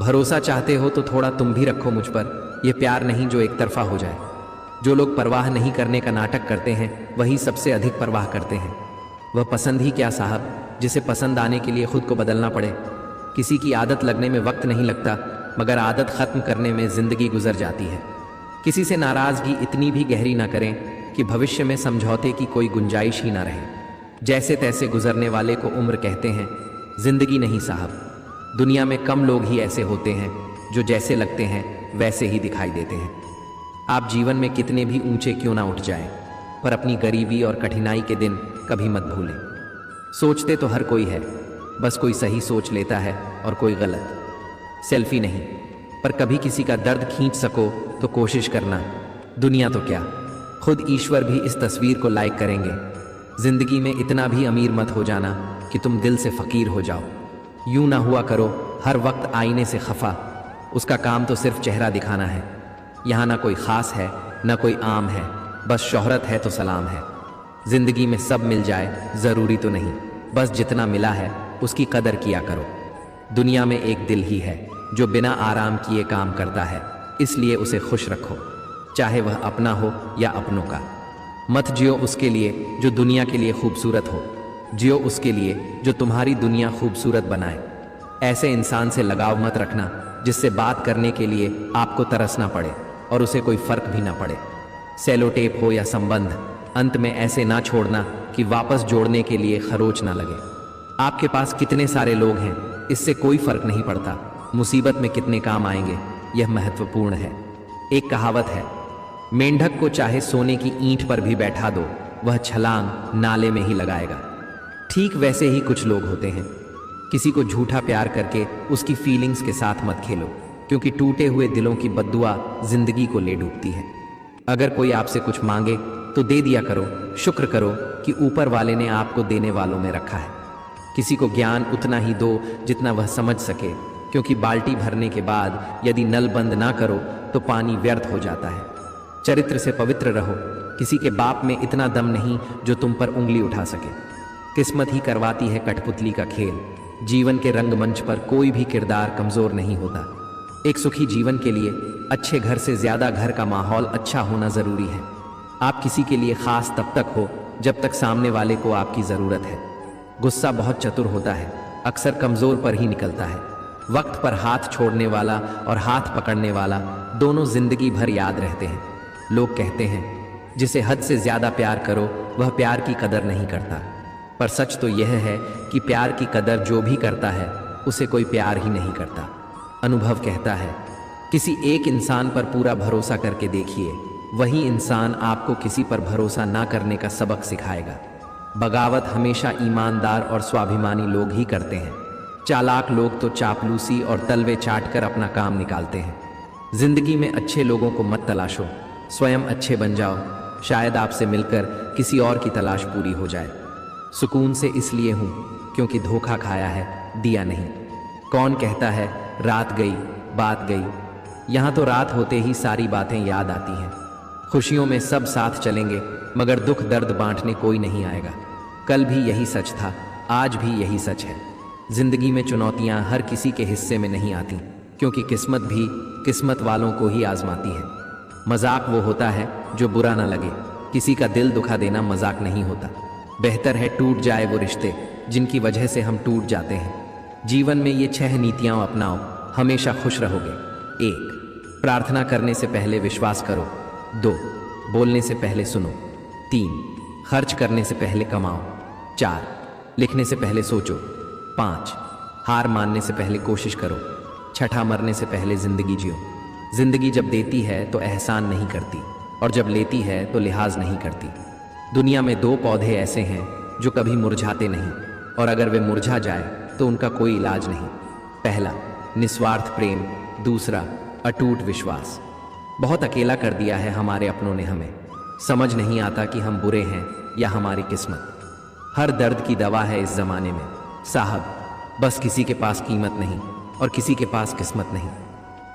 भरोसा चाहते हो तो थोड़ा तुम भी रखो मुझ पर, यह प्यार नहीं जो एक तरफा हो जाए। जो लोग परवाह नहीं करने का नाटक करते हैं वही सबसे अधिक परवाह करते हैं। वह पसंद ही क्या साहब, जिसे पसंद आने के लिए खुद को बदलना पड़े। किसी की आदत लगने में वक्त नहीं लगता, मगर आदत खत्म करने में जिंदगी गुजर जाती है। किसी से नाराजगी इतनी भी गहरी ना करें कि भविष्य में समझौते की कोई गुंजाइश ही ना रहे। जैसे तैसे गुजरने वाले को उम्र कहते हैं, जिंदगी नहीं साहब। दुनिया में कम लोग ही ऐसे होते हैं जो जैसे लगते हैं वैसे ही दिखाई देते हैं। आप जीवन में कितने भी ऊंचे क्यों ना उठ जाएं, पर अपनी गरीबी और कठिनाई के दिन कभी मत भूलें। सोचते तो हर कोई है, बस कोई सही सोच लेता है और कोई गलत। सेल्फी नहीं, पर कभी किसी का दर्द खींच सको तो कोशिश करना। दुनिया तो क्या, खुद ईश्वर भी इस तस्वीर को लाइक करेंगे। जिंदगी में इतना भी अमीर मत हो जाना कि तुम दिल से फकीर हो जाओ। यूं ना हुआ करो हर वक्त आईने से खफा, उसका काम तो सिर्फ चेहरा दिखाना है। यहाँ ना कोई खास है ना कोई आम है, बस शोहरत है तो सलाम है। जिंदगी में सब मिल जाए ज़रूरी तो नहीं, बस जितना मिला है उसकी कदर किया करो। दुनिया में एक दिल ही है जो बिना आराम किए काम करता है, इसलिए उसे खुश रखो, चाहे वह अपना हो या अपनों का। मत जियो उसके लिए जो दुनिया के लिए खूबसूरत हो, जियो उसके लिए जो तुम्हारी दुनिया खूबसूरत बनाए। ऐसे इंसान से लगाव मत रखना जिससे बात करने के लिए आपको तरसना पड़े और उसे कोई फर्क भी ना पड़े। सेलो टेप हो या संबंध, अंत में ऐसे ना छोड़ना कि वापस जोड़ने के लिए खरोच ना लगे। आपके पास कितने सारे लोग हैं इससे कोई फर्क नहीं पड़ता, मुसीबत में कितने काम आएंगे यह महत्वपूर्ण है। एक कहावत है, मेंढक को चाहे सोने की ईंट पर भी बैठा दो वह छलांग नाले में ही लगाएगा। ठीक वैसे ही कुछ लोग होते हैं। किसी को झूठा प्यार करके उसकी फीलिंग्स के साथ मत खेलो, क्योंकि टूटे हुए दिलों की बद्दुआ जिंदगी को ले डूबती है। अगर कोई आपसे कुछ मांगे तो दे दिया करो, शुक्र करो कि ऊपर वाले ने आपको देने वालों में रखा है। किसी को ज्ञान उतना ही दो जितना वह समझ सके, क्योंकि बाल्टी भरने के बाद यदि नल बंद ना करो तो पानी व्यर्थ हो जाता है। चरित्र से पवित्र रहो, किसी के बाप में इतना दम नहीं जो तुम पर उंगली उठा सके। किस्मत ही करवाती है कठपुतली का खेल। जीवन के रंगमंच पर कोई भी किरदार कमजोर नहीं होता। एक सुखी जीवन के लिए अच्छे घर से ज्यादा घर का माहौल अच्छा होना जरूरी है। आप किसी के लिए खास तब तक हो जब तक सामने वाले को आपकी जरूरत है। गुस्सा बहुत चतुर होता है, अक्सर कमजोर पर ही निकलता है। वक्त पर हाथ छोड़ने वाला और हाथ पकड़ने वाला दोनों जिंदगी भर याद रहते हैं। लोग कहते हैं जिसे हद से ज्यादा प्यार करो वह प्यार की कदर नहीं करता, पर सच तो यह है कि प्यार की कदर जो भी करता है उसे कोई प्यार ही नहीं करता। अनुभव कहता है, किसी एक इंसान पर पूरा भरोसा करके देखिए, वही इंसान आपको किसी पर भरोसा ना करने का सबक सिखाएगा। बगावत हमेशा ईमानदार और स्वाभिमानी लोग ही करते हैं। चालाक लोग तो चापलूसी और तलवे चाट कर अपना काम निकालते हैं। जिंदगी में अच्छे लोगों को मत तलाशो, स्वयं अच्छे बन जाओ, शायद आपसे मिलकर किसी और की तलाश पूरी हो जाए। सुकून से इसलिए हूँ क्योंकि धोखा खाया है, दिया नहीं। कौन कहता है रात गई बात गई, यहाँ तो रात होते ही सारी बातें याद आती हैं। खुशियों में सब साथ चलेंगे मगर दुख दर्द बांटने कोई नहीं आएगा। कल भी यही सच था, आज भी यही सच है। जिंदगी में चुनौतियाँ हर किसी के हिस्से में नहीं आती, क्योंकि किस्मत भी किस्मत वालों को ही आजमाती है। मजाक वो होता है जो बुरा ना लगे, किसी का दिल दुखा देना मजाक नहीं होता। बेहतर है टूट जाए वो रिश्ते जिनकी वजह से हम टूट जाते हैं। जीवन में ये 6 नीतियाँ अपनाओ, हमेशा खुश रहोगे। 1. प्रार्थना करने से पहले विश्वास करो। 2. बोलने से पहले सुनो। 3. खर्च करने से पहले कमाओ। 4. लिखने से पहले सोचो। 5. हार मानने से पहले कोशिश करो। 6. मरने से पहले जिंदगी जियो। जिंदगी जब देती है तो एहसान नहीं करती, और जब लेती है तो लिहाज नहीं करती। दुनिया में 2 पौधे ऐसे हैं जो कभी मुरझाते नहीं, और अगर वे मुरझा जाए तो उनका कोई इलाज नहीं। पहला निस्वार्थ प्रेम, दूसरा अटूट विश्वास। बहुत अकेला कर दिया है हमारे अपनों ने हमें। समझ नहीं आता कि हम बुरे हैं या हमारी किस्मत। हर दर्द की दवा है इस जमाने में साहब, बस किसी के पास कीमत नहीं और किसी के पास किस्मत नहीं।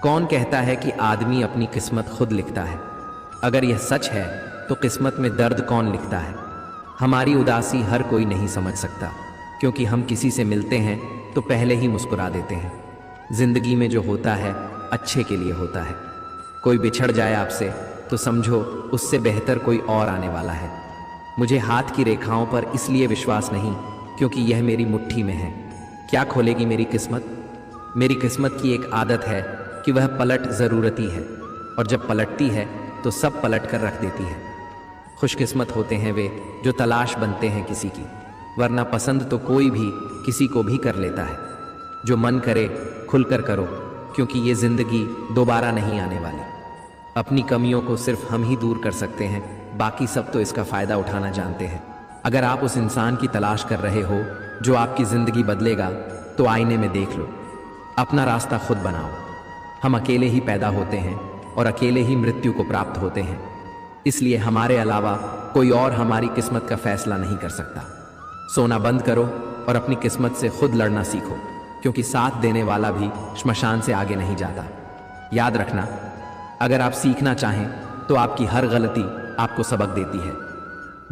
कौन कहता है कि आदमी अपनी किस्मत खुद लिखता है? अगर यह सच है तो किस्मत में दर्द कौन लिखता है? हमारी उदासी हर कोई नहीं समझ सकता, क्योंकि हम किसी से मिलते हैं तो पहले ही मुस्कुरा देते हैं। जिंदगी में जो होता है अच्छे के लिए होता है। कोई बिछड़ जाए आपसे तो समझो उससे बेहतर कोई और आने वाला है। मुझे हाथ की रेखाओं पर इसलिए विश्वास नहीं क्योंकि यह मेरी मुट्ठी में है। क्या खोलेगी मेरी किस्मत? मेरी किस्मत की एक आदत है कि वह पलट ज़रूरती है, और जब पलटती है तो सब पलट कर रख देती है। खुशकिस्मत होते हैं वे जो तलाश बनते हैं किसी की, वरना पसंद तो कोई भी किसी को भी कर लेता है। जो मन करे खुलकर करो, क्योंकि ये ज़िंदगी दोबारा नहीं आने वाली। अपनी कमियों को सिर्फ हम ही दूर कर सकते हैं, बाकी सब तो इसका फ़ायदा उठाना जानते हैं। अगर आप उस इंसान की तलाश कर रहे हो जो आपकी ज़िंदगी बदलेगा, तो आईने में देख लो, अपना रास्ता खुद बनाओ। हम अकेले ही पैदा होते हैं और अकेले ही मृत्यु को प्राप्त होते हैं, इसलिए हमारे अलावा कोई और हमारी किस्मत का फैसला नहीं कर सकता। सोना बंद करो और अपनी किस्मत से खुद लड़ना सीखो, क्योंकि साथ देने वाला भी श्मशान से आगे नहीं जाता। याद रखना, अगर आप सीखना चाहें तो आपकी हर गलती आपको सबक देती है।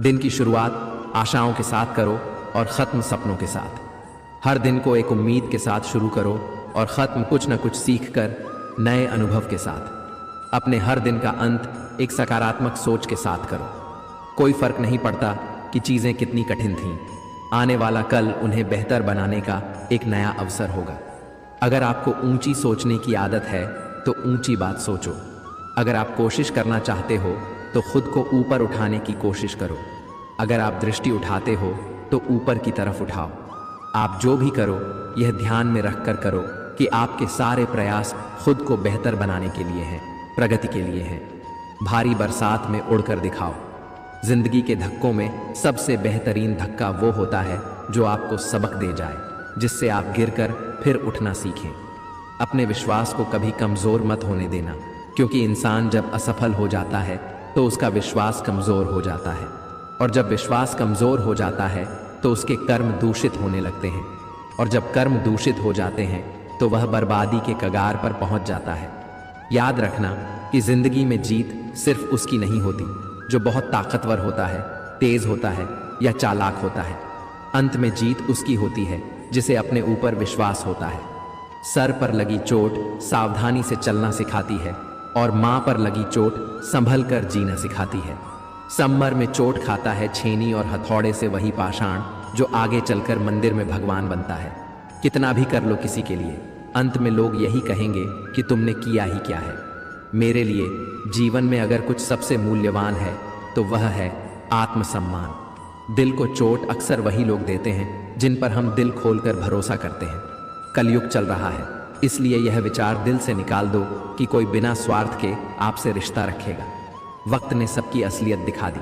दिन की शुरुआत आशाओं के साथ करो और ख़त्म सपनों के साथ। हर दिन को एक उम्मीद के साथ शुरू करो और ख़त्म कुछ न कुछ सीख कर नए अनुभव के साथ। अपने हर दिन का अंत एक सकारात्मक सोच के साथ करो। कोई फ़र्क नहीं पड़ता कि चीज़ें कितनी कठिन थीं, आने वाला कल उन्हें बेहतर बनाने का एक नया अवसर होगा। अगर आपको ऊंची सोचने की आदत है तो ऊंची बात सोचो। अगर आप कोशिश करना चाहते हो तो खुद को ऊपर उठाने की कोशिश करो। अगर आप दृष्टि उठाते हो तो ऊपर की तरफ उठाओ। आप जो भी करो यह ध्यान में रख कर करो कि आपके सारे प्रयास खुद को बेहतर बनाने के लिए हैं, प्रगति के लिए हैं। भारी बरसात में उड़कर दिखाओ। जिंदगी के धक्कों में सबसे बेहतरीन धक्का वो होता है जो आपको सबक दे जाए, जिससे आप गिरकर फिर उठना सीखें। अपने विश्वास को कभी कमज़ोर मत होने देना, क्योंकि इंसान जब असफल हो जाता है तो उसका विश्वास कमज़ोर हो जाता है, और जब विश्वास कमज़ोर हो जाता है तो उसके कर्म दूषित होने लगते हैं, और जब कर्म दूषित हो जाते हैं तो वह बर्बादी के कगार पर पहुंच जाता है। याद रखना कि ज़िंदगी में जीत सिर्फ उसकी नहीं होती जो बहुत ताकतवर होता है, तेज़ होता है या चालाक होता है। अंत में जीत उसकी होती है जिसे अपने ऊपर विश्वास होता है। सर पर लगी चोट सावधानी से चलना सिखाती है, और माँ पर लगी चोट संभल कर जीना सिखाती है। समर में चोट खाता है छेनी और हथौड़े से वही पाषाण जो आगे चलकर मंदिर में भगवान बनता है। कितना भी कर लो किसी के लिए, अंत में लोग यही कहेंगे कि तुमने किया ही क्या है। मेरे लिए जीवन में अगर कुछ सबसे मूल्यवान है तो वह है आत्मसम्मान। दिल को चोट अक्सर वही लोग देते हैं जिन पर हम दिल खोलकर भरोसा करते हैं। कलयुग चल रहा है, इसलिए यह विचार दिल से निकाल दो कि कोई बिना स्वार्थ के आपसे रिश्ता रखेगा। वक्त ने सबकी असलियत दिखा दी,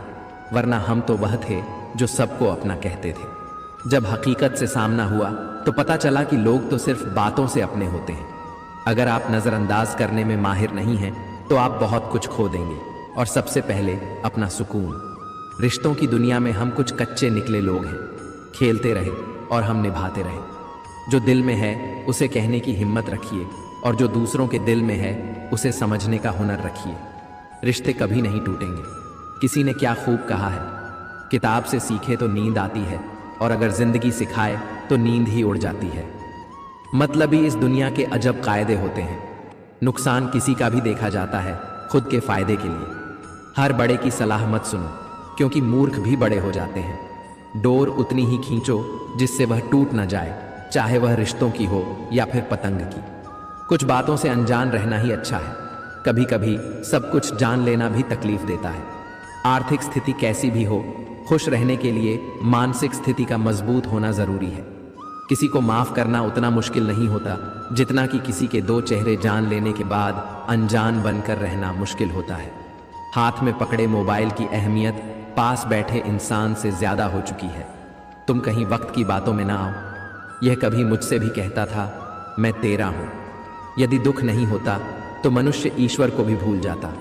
वरना हम तो वह थे जो सबको अपना कहते थे। जब हकीकत से सामना हुआ तो पता चला कि लोग तो सिर्फ बातों से अपने होते हैं। अगर आप नज़रअंदाज करने में माहिर नहीं हैं तो आप बहुत कुछ खो देंगे, और सबसे पहले अपना सुकून। रिश्तों की दुनिया में हम कुछ कच्चे निकले लोग हैं। खेलते रहे और हम निभाते रहे। जो दिल में है उसे कहने की हिम्मत रखिए, और जो दूसरों के दिल में है उसे समझने का हुनर रखिए। रिश्ते कभी नहीं टूटेंगे। किसी ने क्या खूब कहा है, किताब से सीखे तो नींद आती है, और अगर जिंदगी सिखाए तो नींद ही उड़ जाती है। मतलब ही इस दुनिया के अजब कायदे होते हैं। नुकसान किसी का भी देखा जाता है खुद के फायदे के लिए। हर बड़े की सलाह मत सुनो, क्योंकि मूर्ख भी बड़े हो जाते हैं। डोर उतनी ही खींचो जिससे वह टूट न जाए, चाहे वह रिश्तों की हो या फिर पतंग की। कुछ बातों से अनजान रहना ही अच्छा है। कभी कभी सब कुछ जान लेना भी तकलीफ देता है। आर्थिक स्थिति कैसी भी हो, खुश रहने के लिए मानसिक स्थिति का मजबूत होना जरूरी है। किसी को माफ करना उतना मुश्किल नहीं होता जितना कि किसी के दो चेहरे जान लेने के बाद अनजान बनकर रहना मुश्किल होता है। हाथ में पकड़े मोबाइल की अहमियत पास बैठे इंसान से ज्यादा हो चुकी है। तुम कहीं वक्त की बातों में ना आओ। यह कभी मुझसे भी कहता था, मैं तेरा हूं। यदि दुख नहीं होता तो मनुष्य ईश्वर को भी भूल जाता।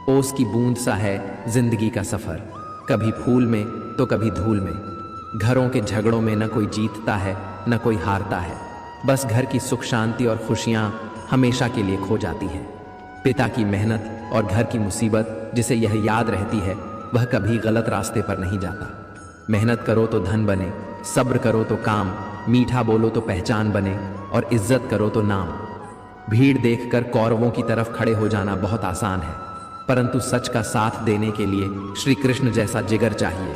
ओस की बूंद सा है जिंदगी का सफर, कभी फूल में तो कभी धूल में। घरों के झगड़ों में न कोई जीतता है न कोई हारता है, बस घर की सुख शांति और खुशियां हमेशा के लिए खो जाती हैं। पिता की मेहनत और घर की मुसीबत जिसे यह याद रहती है वह कभी गलत रास्ते पर नहीं जाता। मेहनत करो तो धन बने, सब्र करो तो काम, मीठा बोलो तो पहचान बने, और इज्जत करो तो नाम। भीड़ देखकर कौरवों की तरफ खड़े हो जाना बहुत आसान है, परंतु सच का साथ देने के लिए श्री कृष्ण जैसा जिगर चाहिए।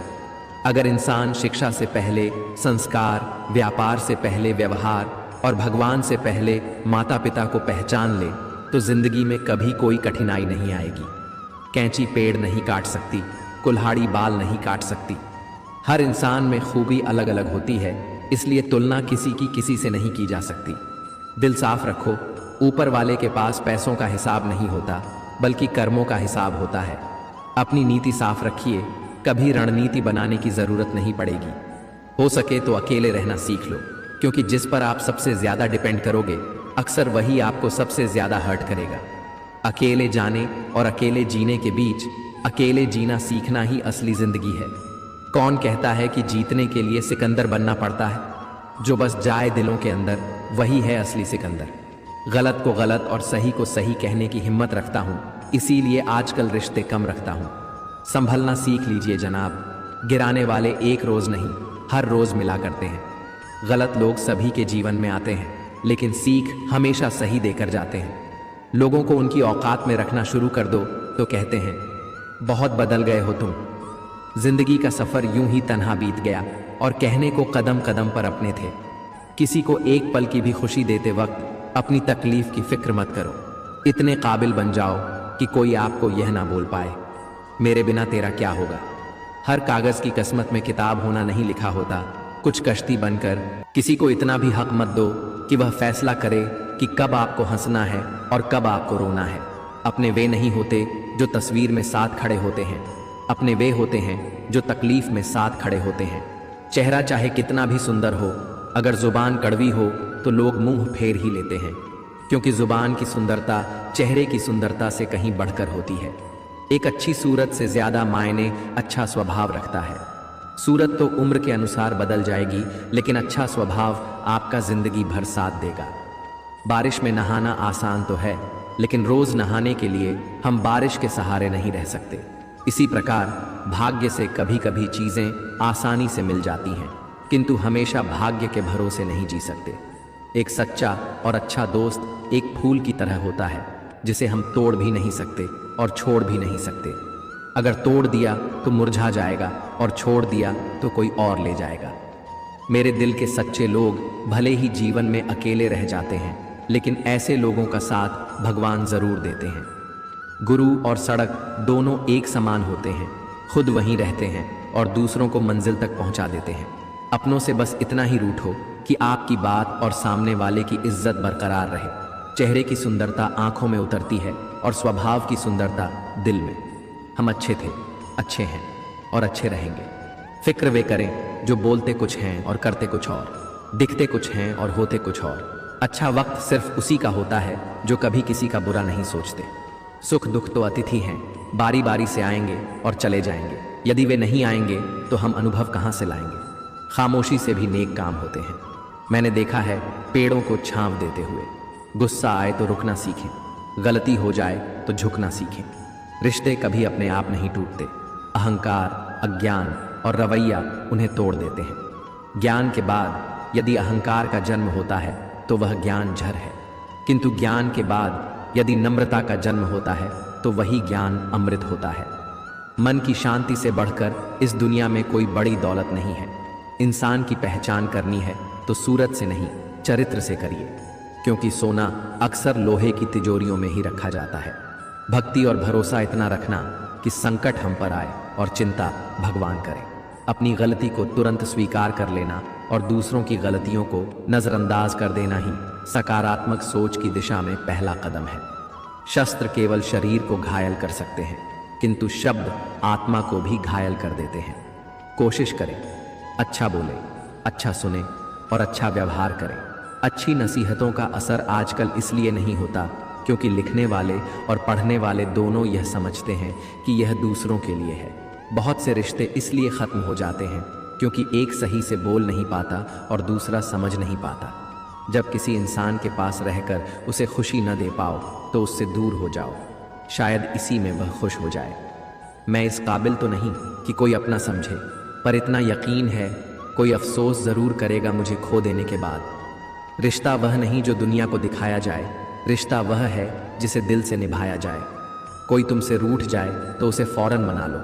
अगर इंसान शिक्षा से पहले संस्कार, व्यापार से पहले व्यवहार और भगवान से पहले माता पिता को पहचान ले तो जिंदगी में कभी कोई कठिनाई नहीं आएगी। कैंची पेड़ नहीं काट सकती, कुल्हाड़ी बाल नहीं काट सकती। हर इंसान में खूबी अलग अलग होती है, इसलिए तुलना किसी की किसी से नहीं की जा सकती। दिल साफ रखो, ऊपर वाले के पास पैसों का हिसाब नहीं होता बल्कि कर्मों का हिसाब होता है। अपनी नीति साफ रखिए, कभी रणनीति बनाने की जरूरत नहीं पड़ेगी। हो सके तो अकेले रहना सीख लो, क्योंकि जिस पर आप सबसे ज्यादा डिपेंड करोगे अक्सर वही आपको सबसे ज्यादा हर्ट करेगा। अकेले जाने और अकेले जीने के बीच अकेले जीना सीखना ही असली जिंदगी है। कौन कहता है कि जीतने के लिए सिकंदर बनना पड़ता है? जो बस जाए दिलों के अंदर वही है असली सिकंदर। गलत को गलत और सही को सही कहने की हिम्मत रखता हूँ, इसीलिए आजकल रिश्ते कम रखता हूँ। संभलना सीख लीजिए जनाब, गिराने वाले एक रोज नहीं हर रोज मिला करते हैं। गलत लोग सभी के जीवन में आते हैं, लेकिन सीख हमेशा सही देकर जाते हैं। लोगों को उनकी औकात में रखना शुरू कर दो तो कहते हैं बहुत बदल गए हो तुम। जिंदगी का सफर यूं ही तन्हा बीत गया और कहने को कदम कदम पर अपने थे। किसी को एक पल की भी खुशी देते वक्त अपनी तकलीफ की फिक्र मत करो। इतने काबिल बन जाओ कि कोई आपको यह ना बोल पाए मेरे बिना तेरा क्या होगा। हर कागज की किस्मत में किताब होना नहीं लिखा होता। कुछ कश्ती बनकर किसी को इतना भी हक मत दो कि वह फैसला करे कि कब आपको हंसना है और कब आपको रोना है। अपने वे नहीं होते जो तस्वीर में साथ खड़े होते हैं, अपने वे होते हैं जो तकलीफ में साथ खड़े होते हैं। चेहरा चाहे कितना भी सुंदर हो, अगर जुबान कड़वी हो तो लोग मुंह फेर ही लेते हैं, क्योंकि जुबान की सुंदरता चेहरे की सुंदरता से कहीं बढ़कर होती है। एक अच्छी सूरत से ज्यादा मायने अच्छा स्वभाव रखता है। सूरत तो उम्र के अनुसार बदल जाएगी, लेकिन अच्छा स्वभाव आपका जिंदगी भर साथ देगा। बारिश में नहाना आसान तो है, लेकिन रोज नहाने के लिए हम बारिश के सहारे नहीं रह सकते। इसी प्रकार भाग्य से कभी कभी चीजें आसानी से मिल जाती हैं, किंतु हमेशा भाग्य के भरोसे नहीं जी सकते। एक सच्चा और अच्छा दोस्त एक फूल की तरह होता है, जिसे हम तोड़ भी नहीं सकते और छोड़ भी नहीं सकते। अगर तोड़ दिया तो मुरझा जाएगा और छोड़ दिया तो कोई और ले जाएगा। मेरे दिल के सच्चे लोग भले ही जीवन में अकेले रह जाते हैं, लेकिन ऐसे लोगों का साथ भगवान जरूर देते हैं। गुरु और सड़क दोनों एक समान होते हैं, खुद वहीं रहते हैं और दूसरों को मंजिल तक पहुंचा देते हैं। अपनों से बस इतना ही रूठो कि आपकी बात और सामने वाले की इज्जत बरकरार रहे। चेहरे की सुंदरता आंखों में उतरती है और स्वभाव की सुंदरता दिल में। हम अच्छे थे, अच्छे हैं और अच्छे रहेंगे। फिक्र वे करें जो बोलते कुछ हैं और करते कुछ और, दिखते कुछ हैं और होते कुछ और। अच्छा वक्त सिर्फ उसी का होता है जो कभी किसी का बुरा नहीं सोचते। सुख दुख तो अतिथि हैं, बारी बारी से आएंगे और चले जाएंगे। यदि वे नहीं आएंगे तो हम अनुभव कहाँ से लाएंगे। खामोशी से भी नेक काम होते हैं। मैंने देखा है पेड़ों को छांव देते हुए। गुस्सा आए तो रुकना सीखें, गलती हो जाए तो झुकना सीखें। रिश्ते कभी अपने आप नहीं टूटते। अहंकार, अज्ञान और रवैया उन्हें तोड़ देते हैं। ज्ञान के बाद यदि अहंकार का जन्म होता है तो वह ज्ञान जहर है, किंतु ज्ञान के बाद यदि नम्रता का जन्म होता है तो वही ज्ञान अमृत होता है। मन की शांति से बढ़कर इस दुनिया में कोई बड़ी दौलत नहीं है। इंसान की पहचान करनी है तो सूरत से नहीं, चरित्र से करिए, क्योंकि सोना अक्सर लोहे की तिजोरियों में ही रखा जाता है। भक्ति और भरोसा इतना रखना कि संकट हम पर आए और चिंता भगवान करे। अपनी गलती को तुरंत स्वीकार कर लेना और दूसरों की गलतियों को नजरअंदाज कर देना ही सकारात्मक सोच की दिशा में पहला कदम है। शस्त्र केवल शरीर को घायल कर सकते हैं, किंतु शब्द आत्मा को भी घायल कर देते हैं। कोशिश करें, अच्छा बोले, अच्छा सुने और अच्छा व्यवहार करें। अच्छी नसीहतों का असर आजकल इसलिए नहीं होता क्योंकि लिखने वाले और पढ़ने वाले दोनों यह समझते हैं कि यह दूसरों के लिए है। बहुत से रिश्ते इसलिए ख़त्म हो जाते हैं क्योंकि एक सही से बोल नहीं पाता और दूसरा समझ नहीं पाता। जब किसी इंसान के पास रहकर उसे खुशी न दे पाओ तो उससे दूर हो जाओ, शायद इसी में वह खुश हो जाए। मैं इस काबिल तो नहीं कि कोई अपना समझे, पर इतना यकीन है कोई अफसोस ज़रूर करेगा मुझे खो देने के बाद। रिश्ता वह नहीं जो दुनिया को दिखाया जाए, रिश्ता वह है जिसे दिल से निभाया जाए। कोई तुमसे रूठ जाए तो उसे फौरन मना लो।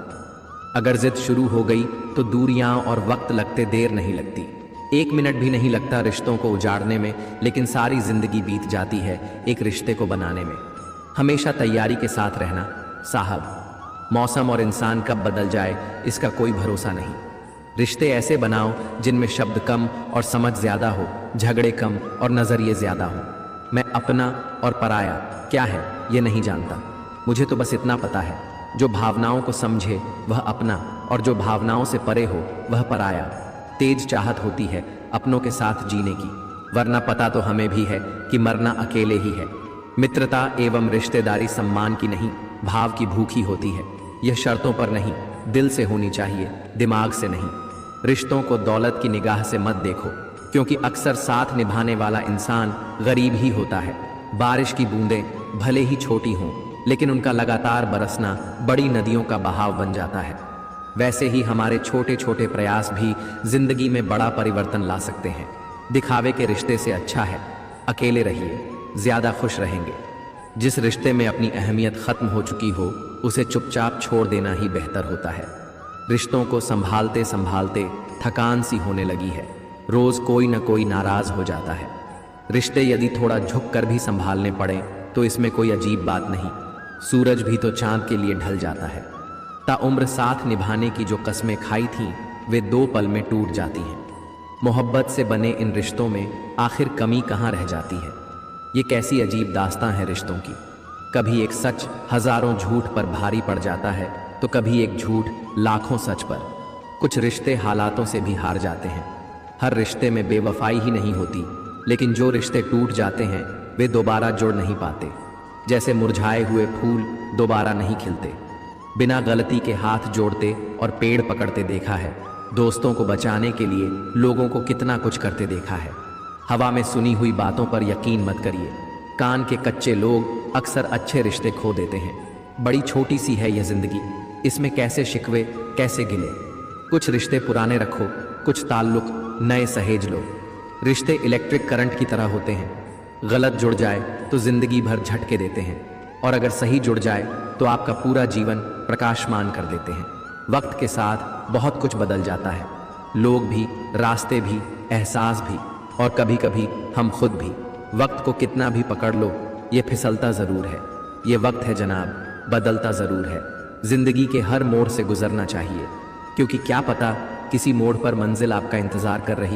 अगर जिद शुरू हो गई तो दूरियां और वक्त लगते देर नहीं लगती। 1 मिनट भी नहीं लगता रिश्तों को उजाड़ने में, लेकिन सारी जिंदगी बीत जाती है एक रिश्ते को बनाने में। हमेशा तैयारी के साथ रहना साहब। मौसम और इंसान कब बदल जाए इसका कोई भरोसा नहीं। रिश्ते ऐसे बनाओ जिनमें शब्द कम और समझ ज्यादा हो, झगड़े कम और नजरिए ज्यादा हो। मैं अपना और पराया क्या है ये नहीं जानता। मुझे तो बस इतना पता है, जो भावनाओं को समझे वह अपना, और जो भावनाओं से परे हो वह पराया। तेज चाहत होती है अपनों के साथ जीने की, वरना पता तो हमें भी है कि मरना अकेले ही है। मित्रता एवं रिश्तेदारी सम्मान की नहीं, भाव की भूखी होती है। यह शर्तों पर नहीं, दिल से होनी चाहिए, दिमाग से नहीं। रिश्तों को दौलत की निगाह से मत देखो, क्योंकि अक्सर साथ निभाने वाला इंसान गरीब ही होता है। बारिश की बूंदें भले ही छोटी हों, लेकिन उनका लगातार बरसना बड़ी नदियों का बहाव बन जाता है। वैसे ही हमारे छोटे छोटे प्रयास भी जिंदगी में बड़ा परिवर्तन ला सकते हैं। दिखावे के रिश्ते से अच्छा है अकेले रहिए, ज्यादा खुश रहेंगे। जिस रिश्ते में अपनी अहमियत खत्म हो चुकी हो उसे चुपचाप छोड़ देना ही बेहतर होता है। रिश्तों को संभालते संभालते थकान सी होने लगी है। रोज कोई न कोई नाराज हो जाता है। रिश्ते यदि थोड़ा झुक कर भी संभालने पड़े तो इसमें कोई अजीब बात नहीं। सूरज भी तो चांद के लिए ढल जाता है। ताउम्र साथ निभाने की जो कस्में खाई थीं वे 2 पल में टूट जाती हैं। मोहब्बत से बने इन रिश्तों में आखिर कमी कहाँ रह जाती है। ये कैसी अजीब दास्तां है रिश्तों की। कभी एक सच हजारों झूठ पर भारी पड़ जाता है, तो कभी एक झूठ लाखों सच पर। कुछ रिश्ते हालातों से भी हार जाते हैं। हर रिश्ते में बेवफाई ही नहीं होती, लेकिन जो रिश्ते टूट जाते हैं वे दोबारा जुड़ नहीं पाते। जैसे मुरझाए हुए फूल दोबारा नहीं खिलते। बिना गलती के हाथ जोड़ते और पेड़ पकड़ते देखा है। दोस्तों को बचाने के लिए लोगों को कितना कुछ करते देखा है। हवा में सुनी हुई बातों पर यकीन मत करिए। कान के कच्चे लोग अक्सर अच्छे रिश्ते खो देते हैं। बड़ी छोटी सी है यह जिंदगी, इसमें कैसे शिकवे कैसे गिले। कुछ रिश्ते पुराने रखो, कुछ ताल्लुक नए सहेज लो। रिश्ते इलेक्ट्रिक करंट की तरह होते हैं। गलत जुड़ जाए तो जिंदगी भर झटके देते हैं, और अगर सही जुड़ जाए तो आपका पूरा जीवन प्रकाशमान कर देते हैं। वक्त के साथ बहुत कुछ बदल जाता है, लोग भी, रास्ते भी, एहसास भी, और कभी कभी हम खुद भी। वक्त को कितना भी पकड़ लो ये फिसलता ज़रूर है। ये वक्त है जनाब, बदलता ज़रूर है। जिंदगी के हर मोड़ से गुजरना चाहिए, क्योंकि क्या पता किसी मोड़ पर मंजिल आपका इंतज़ार कर रही